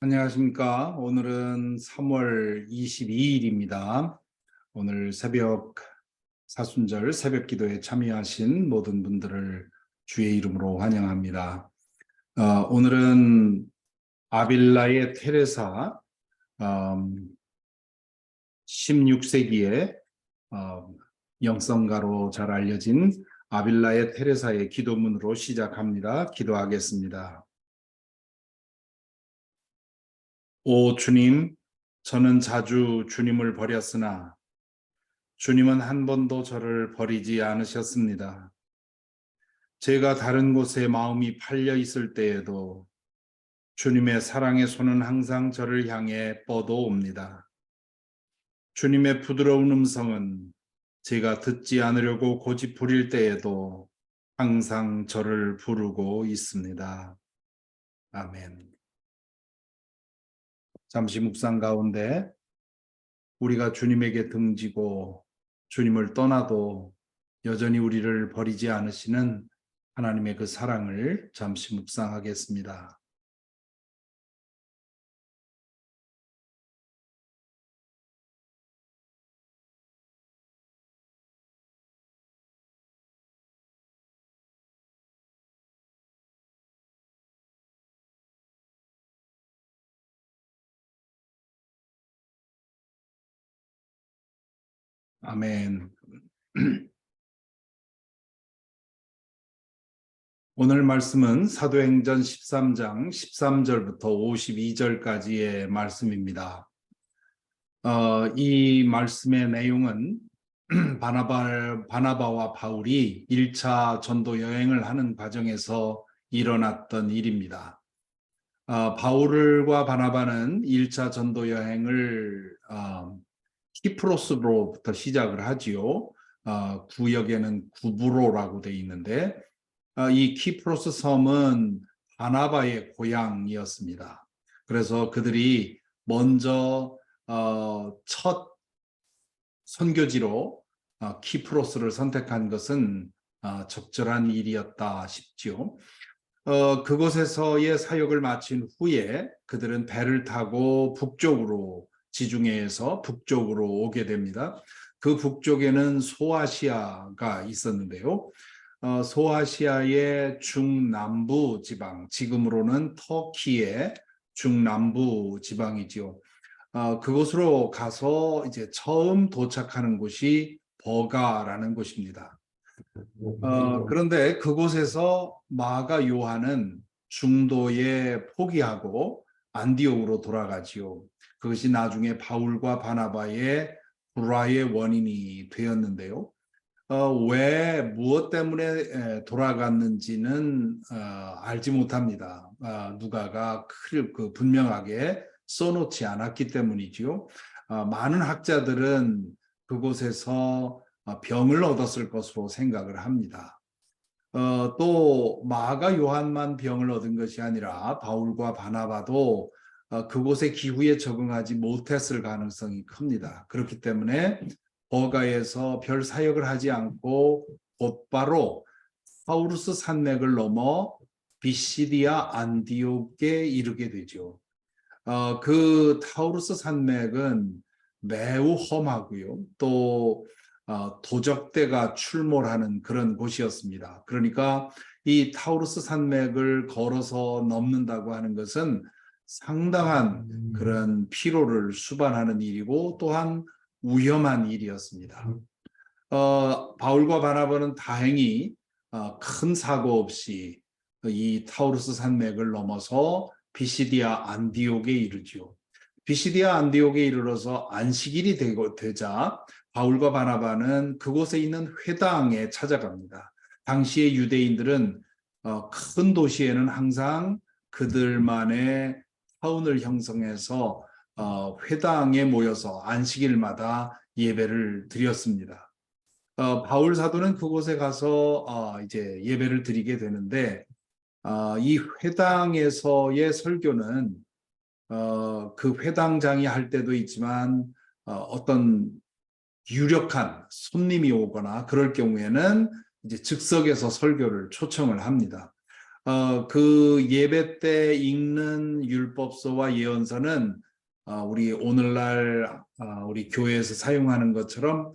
안녕하십니까. 오늘은 3월 22일입니다. 오늘 새벽 사순절 새벽 기도에 참여하신 모든 분들을 주의 이름으로 환영합니다. 오늘은 아빌라의 테레사 16세기에 영성가로 잘 알려진 아빌라의 테레사의 기도문으로 시작합니다. 기도하겠습니다. 오 주님, 저는 자주 주님을 버렸으나 주님은 한 번도 저를 버리지 않으셨습니다. 제가 다른 곳에 마음이 팔려 있을 때에도 주님의 사랑의 손은 항상 저를 향해 뻗어옵니다. 주님의 부드러운 음성은 제가 듣지 않으려고 고집 부릴 때에도 항상 저를 부르고 있습니다. 아멘. 잠시 묵상 가운데 우리가 주님에게 등지고 주님을 떠나도 여전히 우리를 버리지 않으시는 하나님의 그 사랑을 잠시 묵상하겠습니다. 아멘. 오늘 말씀은 사도행전 13장 13절부터 52절까지의 말씀입니다. 이 말씀의 내용은 바나바와 바울이 1차 전도 여행을 하는 과정에서 일어났던 일입니다. 바울과 바나바는 1차 전도 여행을 키프로스로부터 시작을 하지요. 구역에는 구브로라고 되어 있는데 이 키프로스 섬은 바나바의 고향이었습니다. 그래서 그들이 먼저 첫 선교지로 키프로스를 선택한 것은 적절한 일이었다 싶지요. 그곳에서의 사역을 마친 후에 그들은 배를 타고 북쪽으로 지중해에서 북쪽으로 오게 됩니다. 그 북쪽에는 소아시아가 있었는데요. 소아시아의 중남부 지방, 지금으로는 터키의 중남부 지방이지요. 그곳으로 가서 이제 처음 도착하는 곳이 버가라는 곳입니다. 그런데 그곳에서 마가 요한은 중도에 포기하고 안디옥으로 돌아가지요. 그것이 나중에 바울과 바나바의 불화의 원인이 되었는데요. 왜 무엇 때문에 돌아갔는지는 알지 못합니다. 누가가 분명하게 써놓지 않았기 때문이지요. 많은 학자들은 그곳에서 병을 얻었을 것으로 생각을 합니다. 또 마가 요한만 병을 얻은 것이 아니라 바울과 바나바도 그곳의 기후에 적응하지 못했을 가능성이 큽니다. 그렇기 때문에 버가에서 별 사역을 하지 않고 곧바로 타우루스 산맥을 넘어 비시디아 안디옥에 이르게 되죠. 그 타우루스 산맥은 매우 험하고요. 또 도적대가 출몰하는 그런 곳이었습니다. 그러니까 이 타우루스 산맥을 걸어서 넘는다고 하는 것은 상당한 그런 피로를 수반하는 일이고 또한 위험한 일이었습니다. 바울과 바나바는 다행히 큰 사고 없이 이 타우루스 산맥을 넘어서 비시디아 안디옥에 이르지요. 비시디아 안디옥에 이르러서 안식일이 되자 바울과 바나바는 그곳에 있는 회당에 찾아갑니다. 당시의 유대인들은 큰 도시에는 항상 그들만의 타운을 형성해서 회당에 모여서 안식일마다 예배를 드렸습니다. 바울 사도는 그곳에 가서 이제 예배를 드리게 되는데 이 회당에서의 설교는 그 회당장이 할 때도 있지만 어떤 유력한 손님이 오거나 그럴 경우에는 이제 즉석에서 설교를 초청을 합니다. 그 예배 때 읽는 율법서와 예언서는 우리 오늘날 우리 교회에서 사용하는 것처럼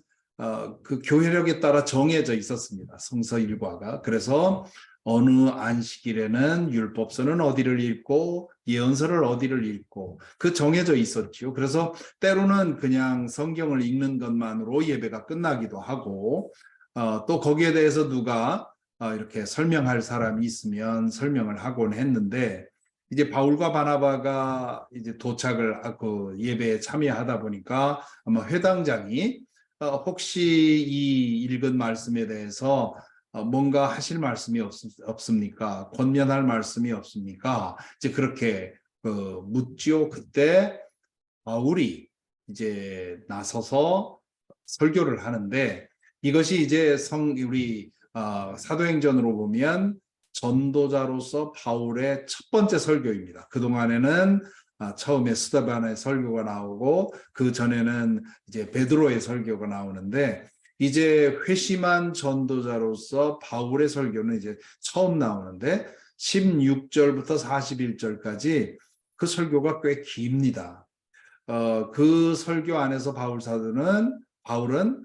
그 교회력에 따라 정해져 있었습니다. 성서 일과가. 그래서 어느 안식일에는 율법서는 어디를 읽고 예언서를 어디를 읽고 그 정해져 있었죠. 그래서 때로는 그냥 성경을 읽는 것만으로 예배가 끝나기도 하고 또 거기에 대해서 누가 이렇게 설명할 사람이 있으면 설명을 하곤 했는데 이제 바울과 바나바가 이제 도착을 그 예배에 참여하다 보니까 아마 회당장이 혹시 이 읽은 말씀에 대해서 뭔가 하실 말씀이 없습니까? 권면할 말씀이 없습니까? 이제 그렇게 묻지요. 그때 바울이 이제 나서서 설교를 하는데 이것이 이제 우리 사도행전으로 보면 전도자로서 바울의 첫 번째 설교입니다. 그동안에는 처음에 스데반의 설교가 나오고 그 전에는 이제 베드로의 설교가 나오는데 이제 회심한 전도자로서 바울의 설교는 이제 처음 나오는데 16절부터 41절까지 그 설교가 꽤 깁니다. 그 설교 안에서 바울은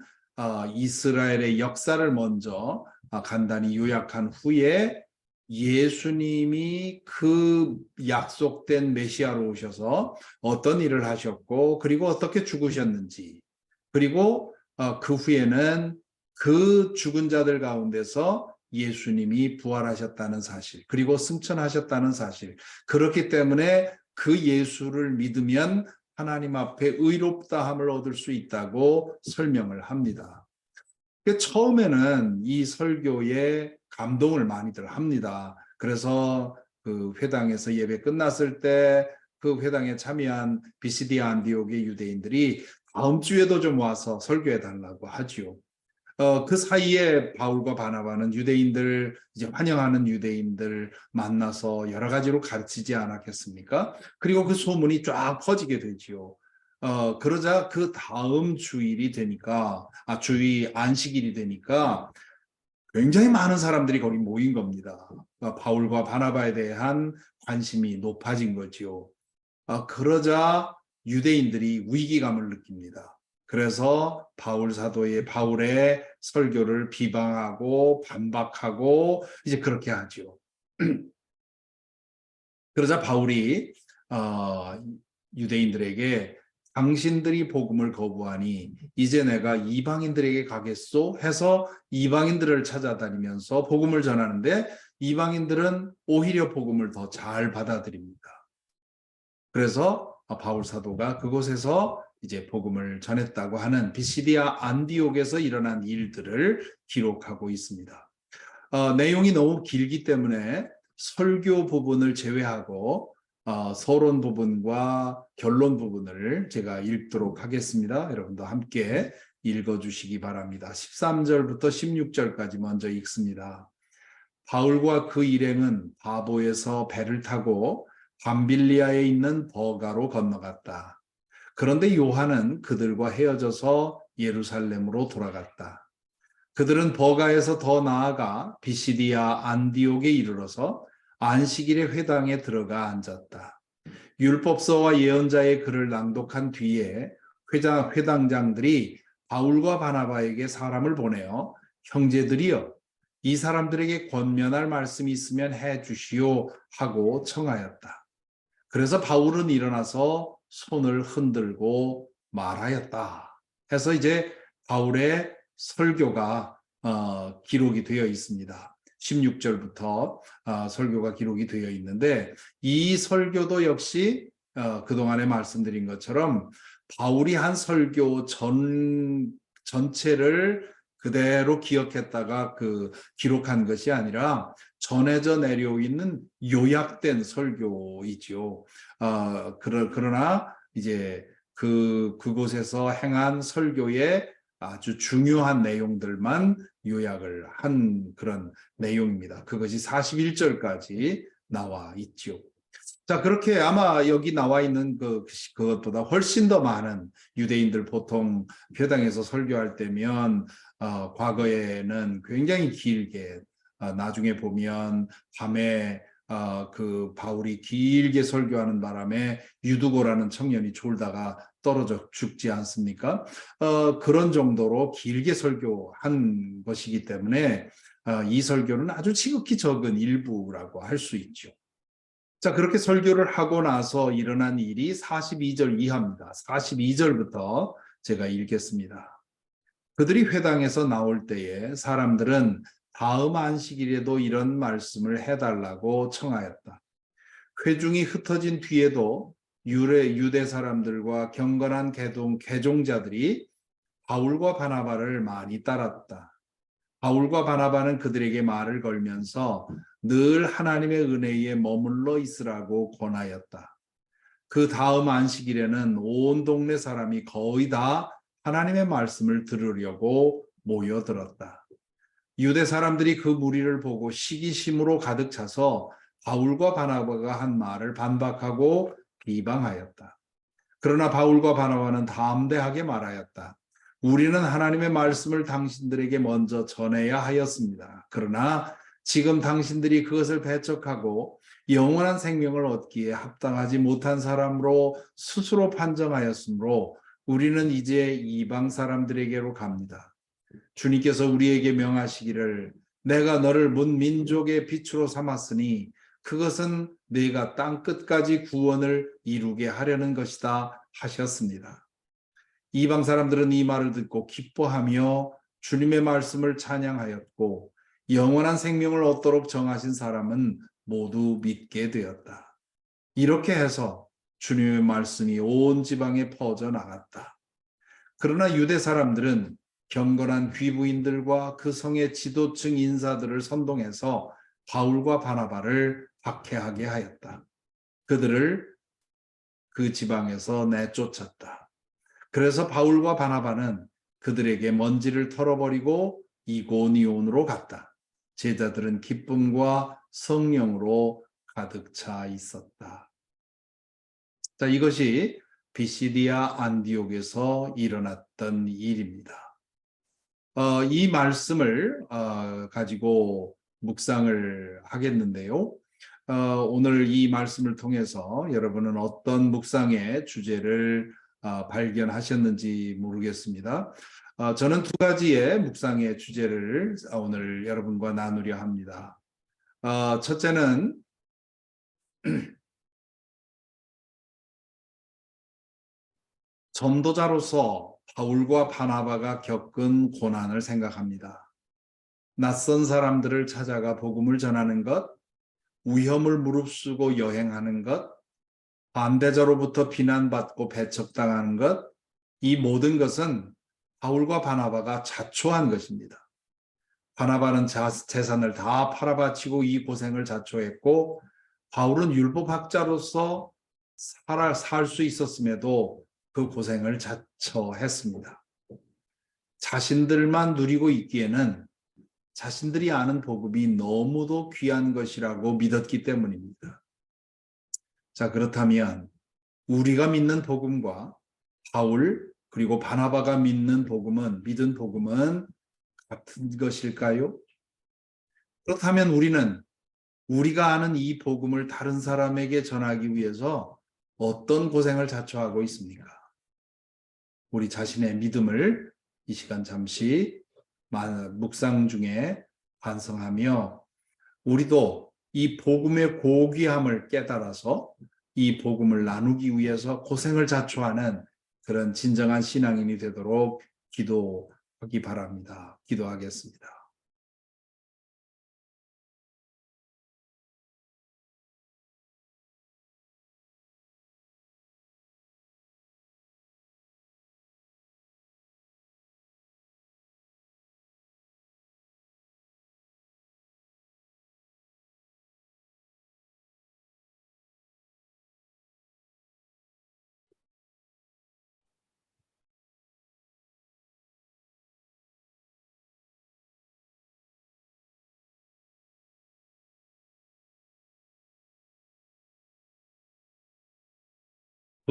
이스라엘의 역사를 먼저 간단히 요약한 후에 예수님이 그 약속된 메시아로 오셔서 어떤 일을 하셨고 그리고 어떻게 죽으셨는지 그리고 그 후에는 그 죽은 자들 가운데서 예수님이 부활하셨다는 사실 그리고 승천하셨다는 사실 그렇기 때문에 그 예수를 믿으면 하나님 앞에 의롭다함을 얻을 수 있다고 설명을 합니다. 처음에는 이 설교에 감동을 많이들 합니다. 그래서 그 회당에서 예배 끝났을 때 그 회당에 참여한 비시디아 안디옥의 유대인들이 다음 주에도 좀 와서 설교해 달라고 하지요. 그 사이에 바울과 바나바는 유대인들 이제 환영하는 유대인들 만나서 여러 가지로 가르치지 않았겠습니까? 그리고 그 소문이 쫙 퍼지게 되지요. 그러자 그 다음 주일이 되니까 주일 안식일이 되니까 굉장히 많은 사람들이 거기 모인 겁니다. 바울과 바나바에 대한 관심이 높아진 거지요. 그러자 유대인들이 위기감을 느낍니다. 그래서 바울의 설교를 비방하고 반박하고 이제 그렇게 하죠. 그러자 바울이 유대인들에게 당신들이 복음을 거부하니 이제 내가 이방인들에게 가겠소 해서 이방인들을 찾아다니면서 복음을 전하는데 이방인들은 오히려 복음을 더 잘 받아들입니다. 그래서 바울 사도가 그곳에서 이제 복음을 전했다고 하는 비시디아 안디옥에서 일어난 일들을 기록하고 있습니다. 내용이 너무 길기 때문에 설교 부분을 제외하고 서론 부분과 결론 부분을 제가 읽도록 하겠습니다. 여러분도 함께 읽어주시기 바랍니다. 13절부터 16절까지 먼저 읽습니다. 바울과 그 일행은 바보에서 배를 타고 밤빌리아에 있는 버가로 건너갔다. 그런데 요한은 그들과 헤어져서 예루살렘으로 돌아갔다. 그들은 버가에서 더 나아가 비시디아 안디옥에 이르러서 안식일의 회당에 들어가 앉았다. 율법서와 예언자의 글을 낭독한 뒤에 회당장들이 바울과 바나바에게 사람을 보내어 형제들이여 이 사람들에게 권면할 말씀이 있으면 해 주시오 하고 청하였다. 그래서 바울은 일어나서 손을 흔들고 말하였다. 해서 이제 바울의 설교가 기록이 되어 있습니다. 16절부터 설교가 기록이 되어 있는데 이 설교도 역시 그동안에 말씀드린 것처럼 바울이 한 설교 전체를 그대로 기억했다가 기록한 것이 아니라 전해져 내려있는 요약된 설교이지요. 그러나 이제 그곳에서 행한 설교의 아주 중요한 내용들만 요약을 한 그런 내용입니다. 그것이 41절까지 나와 있죠. 자, 그렇게 아마 여기 나와 있는 그것보다 훨씬 더 많은 유대인들 보통 회당에서 설교할 때면 과거에는 굉장히 길게 나중에 보면 밤에 그 바울이 길게 설교하는 바람에 유두고라는 청년이 졸다가 떨어져 죽지 않습니까? 그런 정도로 길게 설교한 것이기 때문에 이 설교는 아주 지극히 적은 일부라고 할 수 있죠. 자, 그렇게 설교를 하고 나서 일어난 일이 42절 이하입니다. 42절부터 제가 읽겠습니다. 그들이 회당에서 나올 때에 사람들은 다음 안식일에도 이런 말씀을 해달라고 청하였다. 회중이 흩어진 뒤에도 유대 사람들과 경건한 개종자들이 바울과 바나바를 많이 따랐다. 바울과 바나바는 그들에게 말을 걸면서 늘 하나님의 은혜에 머물러 있으라고 권하였다. 그 다음 안식일에는 온 동네 사람이 거의 다 하나님의 말씀을 들으려고 모여들었다. 유대 사람들이 그 무리를 보고 시기심으로 가득 차서 바울과 바나바가 한 말을 반박하고 비방하였다. 그러나 바울과 바나바는 담대하게 말하였다. 우리는 하나님의 말씀을 당신들에게 먼저 전해야 하였습니다. 그러나 지금 당신들이 그것을 배척하고 영원한 생명을 얻기에 합당하지 못한 사람으로 스스로 판정하였으므로 우리는 이제 이방 사람들에게로 갑니다. 주님께서 우리에게 명하시기를 내가 너를 문 민족의 빛으로 삼았으니 그것은 네가 땅 끝까지 구원을 이루게 하려는 것이다 하셨습니다. 이방 사람들은 이 말을 듣고 기뻐하며 주님의 말씀을 찬양하였고 영원한 생명을 얻도록 정하신 사람은 모두 믿게 되었다. 이렇게 해서 주님의 말씀이 온 지방에 퍼져 나갔다. 그러나 유대 사람들은 경건한 귀부인들과 그 성의 지도층 인사들을 선동해서 바울과 바나바를 박해하게 하였다. 그들을 그 지방에서 내쫓았다. 그래서 바울과 바나바는 그들에게 먼지를 털어버리고 이고니온으로 갔다. 제자들은 기쁨과 성령으로 가득 차 있었다. 자, 이것이 비시디아 안디옥에서 일어났던 일입니다. 이 말씀을 가지고 묵상을 하겠는데요. 오늘 이 말씀을 통해서 여러분은 어떤 묵상의 주제를 발견하셨는지 모르겠습니다. 저는 두 가지의 묵상의 주제를 오늘 여러분과 나누려 합니다. 첫째는 전도자로서 바울과 바나바가 겪은 고난을 생각합니다. 낯선 사람들을 찾아가 복음을 전하는 것, 위험을 무릅쓰고 여행하는 것, 반대자로부터 비난받고 배척당하는 것, 이 모든 것은 바울과 바나바가 자초한 것입니다. 바나바는 재산을 다 팔아바치고 이 고생을 자초했고, 바울은 율법학자로서 살 수 있었음에도 그 고생을 자초했습니다. 자신들만 누리고 있기에는 자신들이 아는 복음이 너무도 귀한 것이라고 믿었기 때문입니다. 자, 그렇다면 우리가 믿는 복음과 바울 그리고 바나바가 믿는 믿은 복음은 같은 것일까요? 그렇다면 우리는 우리가 아는 이 복음을 다른 사람에게 전하기 위해서 어떤 고생을 자초하고 있습니까? 우리 자신의 믿음을 이 시간 잠시 묵상 중에 반성하며 우리도 이 복음의 고귀함을 깨달아서 이 복음을 나누기 위해서 고생을 자초하는 그런 진정한 신앙인이 되도록 기도하기 바랍니다. 기도하겠습니다.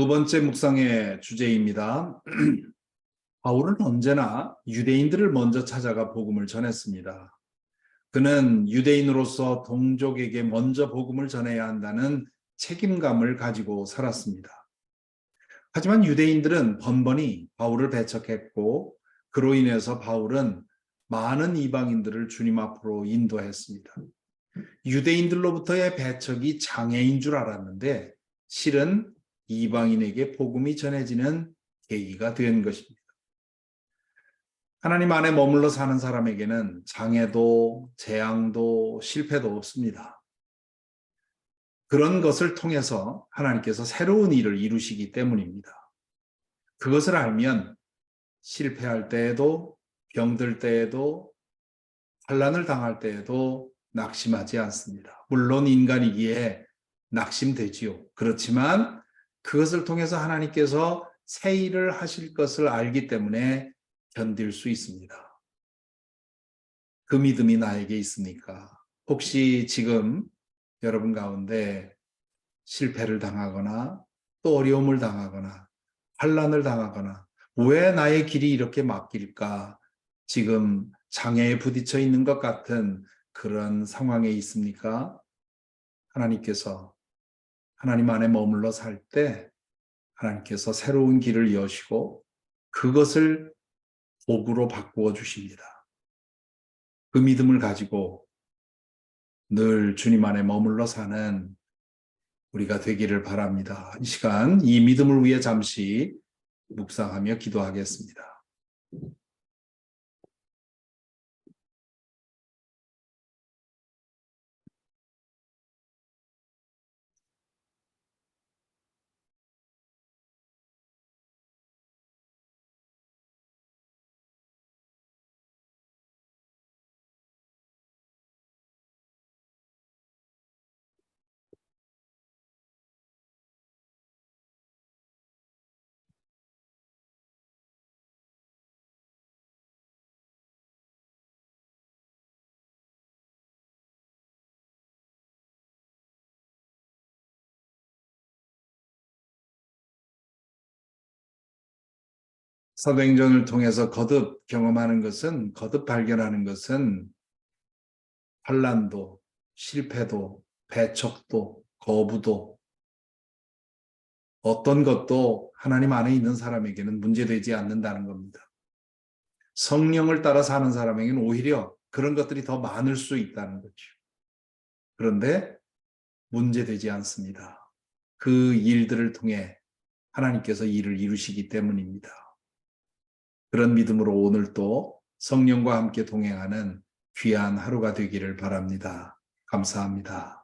두 번째 묵상의 주제입니다. 바울은 언제나 유대인들을 먼저 찾아가 복음을 전했습니다. 그는 유대인으로서 동족에게 먼저 복음을 전해야 한다는 책임감을 가지고 살았습니다. 하지만 유대인들은 번번이 바울을 배척했고 그로 인해서 바울은 많은 이방인들을 주님 앞으로 인도했습니다. 유대인들로부터의 배척이 장애인 줄 알았는데 실은 이방인에게 복음이 전해지는 계기가 된 것입니다. 하나님 안에 머물러 사는 사람에게는 장애도 재앙도 실패도 없습니다. 그런 것을 통해서 하나님께서 새로운 일을 이루시기 때문입니다. 그것을 알면 실패할 때에도 병들 때에도 환난을 당할 때에도 낙심하지 않습니다. 물론 인간이기에 낙심되지요. 그렇지만 그것을 통해서 하나님께서 새 일을 하실 것을 알기 때문에 견딜 수 있습니다. 그 믿음이 나에게 있으니까 혹시 지금 여러분 가운데 실패를 당하거나 또 어려움을 당하거나 환난을 당하거나 왜 나의 길이 이렇게 막힐까? 지금 장애에 부딪혀 있는 것 같은 그런 상황에 있습니까? 하나님께서 하나님 안에 머물러 살 때 하나님께서 새로운 길을 여시고 그것을 복으로 바꾸어 주십니다. 그 믿음을 가지고 늘 주님 안에 머물러 사는 우리가 되기를 바랍니다. 이 시간 이 믿음을 위해 잠시 묵상하며 기도하겠습니다. 사도행전을 통해서 거듭 경험하는 것은 거듭 발견하는 것은 환난도 실패도 배척도 거부도 어떤 것도 하나님 안에 있는 사람에게는 문제되지 않는다는 겁니다. 성령을 따라 사는 사람에게는 오히려 그런 것들이 더 많을 수 있다는 거죠. 그런데 문제되지 않습니다. 그 일들을 통해 하나님께서 일을 이루시기 때문입니다. 그런 믿음으로 오늘 또 성령과 함께 동행하는 귀한 하루가 되기를 바랍니다. 감사합니다.